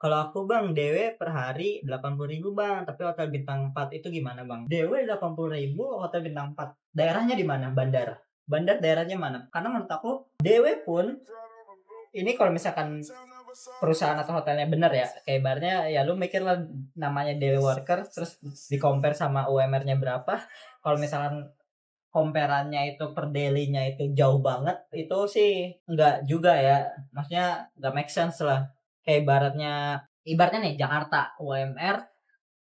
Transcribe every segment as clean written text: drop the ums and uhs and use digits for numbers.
Kalau aku Bang, DW per hari 80.000 Bang, tapi hotel bintang 4 itu gimana Bang? DW 80.000, hotel bintang 4. Daerahnya di mana? Bandar. Bandar daerahnya mana? Karena menurut aku DW pun ini kalau misalkan perusahaan atau hotelnya bener ya, kayak ibaratnya ya lu mikir lah namanya daily worker terus di compare sama UMR-nya berapa. Kalau misalkan comparannya itu per daily-nya itu jauh banget, itu sih enggak juga ya. Maksudnya enggak make sense lah. Kayak ibaratnya nih Jakarta UMR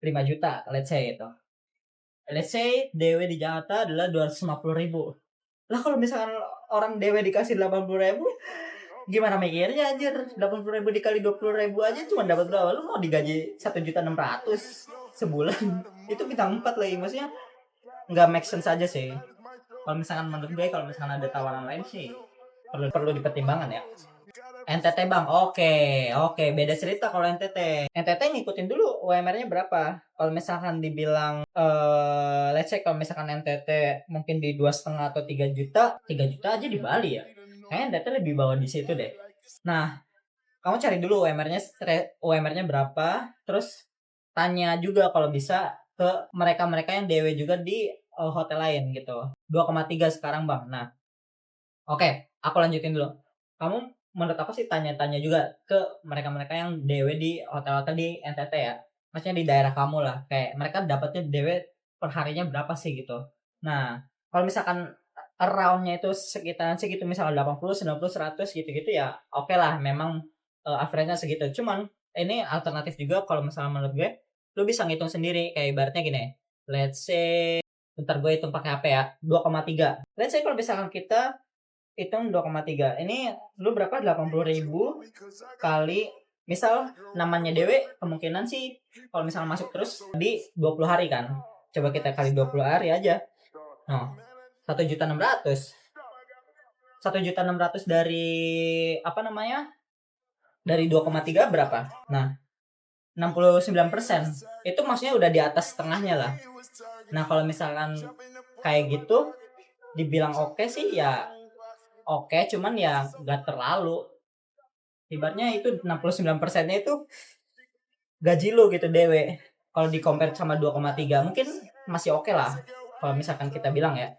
5 juta let's say itu. Let's say DW di Jakarta adalah 250.000. Lah kalau misalkan orang DW dikasih 80.000, gimana mikirnya anjir? 80.000 dikali 20.000 aja cuma dapat berapa? Lu mau digaji 1.600.000 sebulan. Itu bintang 4 lagi. Maksudnya nggak make sense aja sih. Kalau misalkan menurut gue kalau misalkan ada tawaran lain sih perlu perlu dipertimbangkan ya. NTT Bang, oke, beda cerita kalau NTT. NTT ngikutin dulu UMR-nya berapa. Kalau misalkan dibilang, let's say kalau misalkan NTT mungkin di 2,5 atau 3 juta, 3 juta aja di Bali ya. Kayaknya NTT lebih bawah di situ deh. Nah, kamu cari dulu UMR-nya berapa, terus tanya juga kalau bisa ke mereka-mereka yang DW juga di hotel lain gitu. 2,3 sekarang Bang. Nah, oke, aku lanjutin dulu. Kamu menurut aku sih tanya-tanya juga ke mereka-mereka yang DW di hotel-hotel di NTT ya. Maksudnya di daerah kamu lah. Kayak mereka dapatnya DW per harinya berapa sih gitu. Nah, kalau misalkan around-nya itu sekitaran segitu misalnya 80, 90, 100 gitu-gitu ya oke lah memang average-nya segitu. Cuman ini alternatif juga kalau misalnya menurut gue, lu bisa ngitung sendiri kayak ibaratnya gini. Let's say bentar gue hitung pakai HP ya, 2,3. Let's say kalau misalkan kita hitung 2,3. Ini lu berapa? 80.000 kali misal namanya Dewe kemungkinan sih kalau misalnya masuk terus di 20 hari kan. Coba kita kali 20 hari aja. Nah, 1.600.000. 1.600.000 dari apa namanya? Dari 2,3 berapa? Nah, 69%. Itu maksudnya udah di atas setengahnya lah. Nah, kalau misalkan kayak gitu dibilang oke sih ya oke, cuman ya nggak terlalu. Ibaratnya itu 69%-nya itu gaji lu gitu dewe. Kalau di compare sama 2,3 mungkin masih oke lah. Kalau misalkan kita bilang ya.